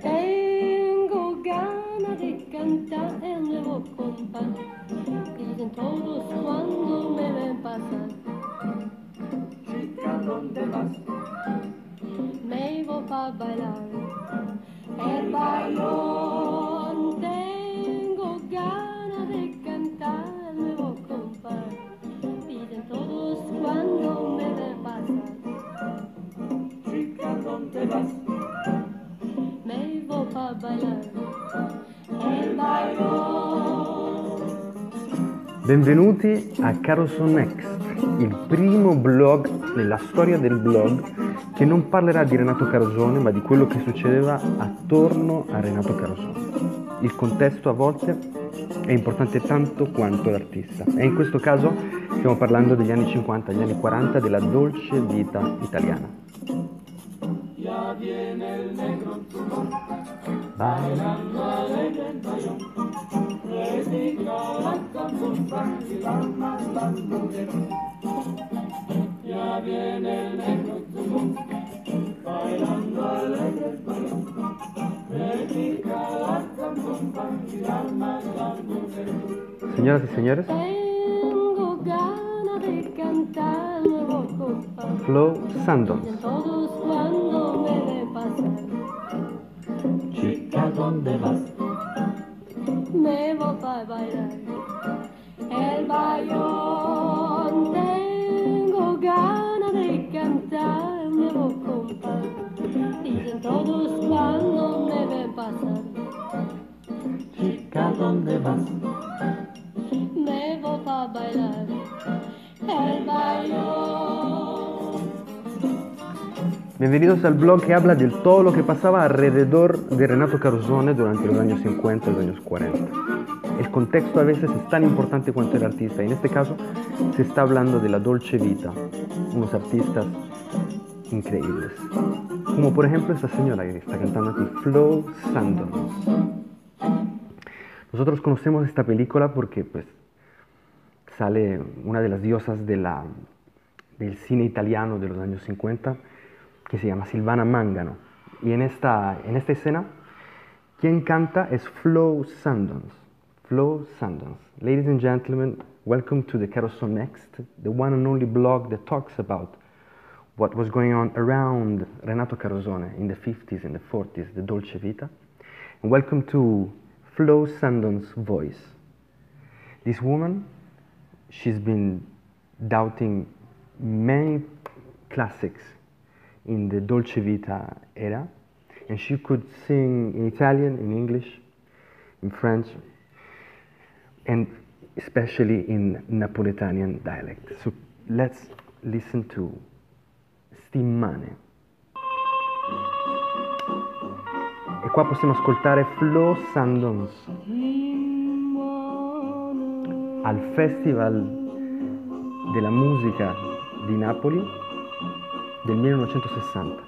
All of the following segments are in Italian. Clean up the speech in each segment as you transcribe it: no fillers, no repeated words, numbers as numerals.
Tengo ganas de cantar el nuevo compás. Dicen todos cuando me ven pasar. Chica, ¿dónde vas? Me voy pa' bailar el bailón. Tengo ganas de cantar el nuevo compás. Dicen todos cuando me ven pasar. Chica, ¿dónde vas? Me voy pa' bailar el bailón. Benvenuti a Caroson Next, il primo blog nella storia del blog che non parlerà di Renato Carosone, ma di quello che succedeva attorno a Renato Carosone. Il contesto a volte è importante tanto quanto l'artista, e in questo caso stiamo parlando degli anni 50, gli anni 40, della dolce vita italiana. Ya viene el negro Tumón, Bailando alegre el bayón, predica la canción y la manda mujer. Ya viene el negro Tumón, bailando alegre el bayón, predica la canción y la manda mujer. Señoras y señores, Tengo ganas de cantar el nuevo compás. Flo Sandons. Dicen todos cuando me ven pasar. Chica, ¿dónde vas? Me voy pa' bailar el bailón. Tengo ganas de cantar el nuevo compás. Dicen todos cuando me ven pasar. Chica, ¿dónde vas? Me voy pa' bailar el bailón. Bienvenidos al blog que habla de todo lo que pasaba alrededor de Renato Carosone durante los años 50 y los años 40. El contexto a veces es tan importante cuanto el artista, y en este caso se está hablando de la dolce vita, unos artistas increíbles. Como por ejemplo esta señora que está cantando aquí, Flo Sandons. Nosotros conocemos esta película porque pues sale una de las diosas del cine italiano de los años 50, que se llama Silvana Mangano. Y en esta escena, quien canta es Flo Sandons. Flo Sandons. Ladies and gentlemen, welcome to the Caroson Next, the one and only blog that talks about what was going on around Renato Carosone in the 50s and the 40s, the Dolce Vita. And welcome to Flo Sandons' voice. This woman, she's been doubting many classics in the Dolce Vita era, and she could sing in Italian, in English, in French, and especially in Napoletanian dialect. So let's listen to Stimmane. E qua possiamo ascoltare Flo Sandons al Festival della Musica di Napoli del 1960.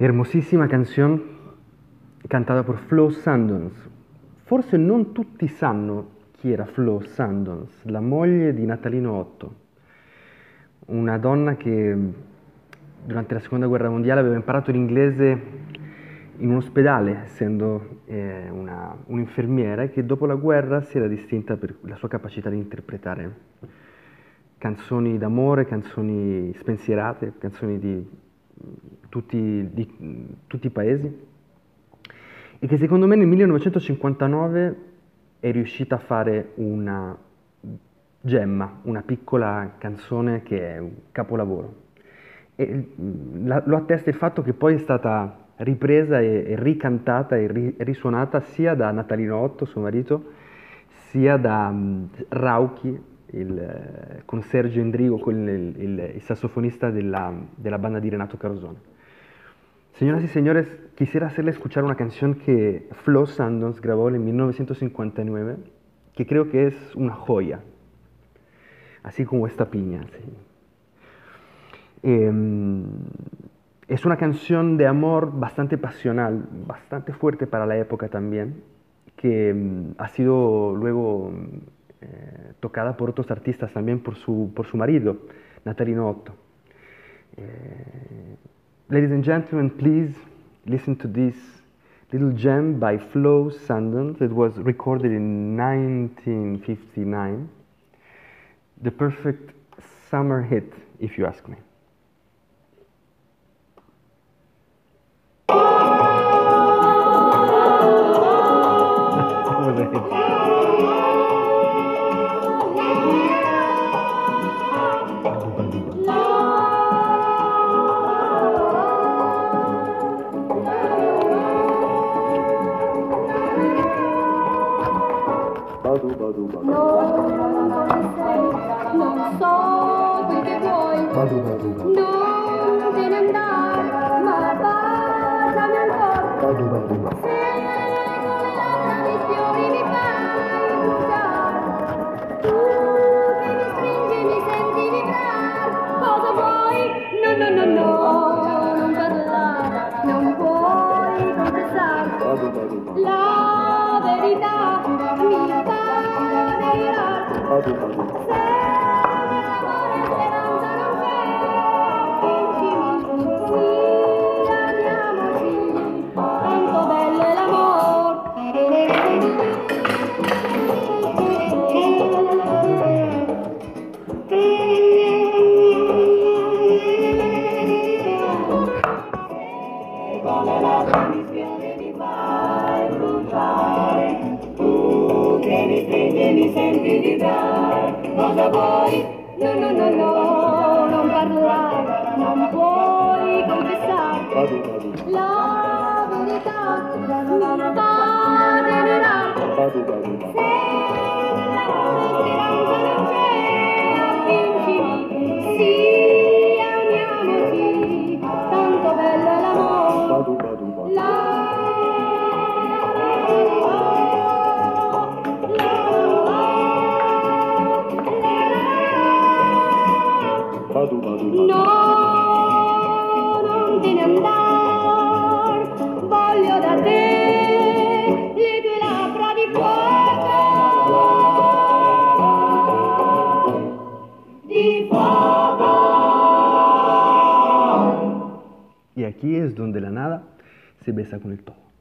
Hermosísima canción cantata por Flo Sandons. Forse non tutti sanno chi era Flo Sandons, la moglie di Natalino Otto, una donna che durante la seconda guerra mondiale aveva imparato l'inglese in un ospedale, essendo un'infermiera, e che dopo la guerra si era distinta per la sua capacità di interpretare canzoni d'amore, canzoni spensierate, canzoni di tutti i paesi, e che secondo me nel 1959 è riuscita a fare una gemma, una piccola canzone che è un capolavoro. E lo attesta il fatto che poi è stata ripresa e ricantata e risuonata sia da Natalino Otto, suo marito, sia da Rauchi, con Sergio Endrigo, il sassofonista della banda di Renato Carosone. Señoras y señores, quisiera hacerles escuchar una canción que Flo Sandons grabó en 1959, que creo que es una joya, así como esta piña. Sí. Es una canción de amor bastante pasional, bastante fuerte para la época también, que ha sido luego tocada por otros artistas también por su marido, Natalino Otto. Ladies and gentlemen, please listen to this little gem by Flo Sandons. It was recorded in 1959. The perfect summer hit, if you ask me. It was a hit. Non so quel che vuoi, non te ne andare, ma baciami ancora. Se come l'altra di fiori mi fai bruciare, tu che mi stringi mi senti vibrare, cosa vuoi? No, no, no, no, non parlare, non puoi confessare la verità, mi fa delirare. Se l'amore e speranza non c'è, vincimi, sì, amiamoci, tanto bello è l'amor. Come la trasmissione mi fai bruciare, tu che mi stringi e mi senti vibrare, cosa vuoi? No, no, no, no, non parlare, non puoi confessare la verità, mi fa delirare. Se l'amore e speranza non c'è, vincimi, sì, amiamoci, tanto bello è l'amore. No, non te ne andar, voglio da te le tue labbra di fuoco, di fuoco. Y aquí es donde la nada se besa con el todo.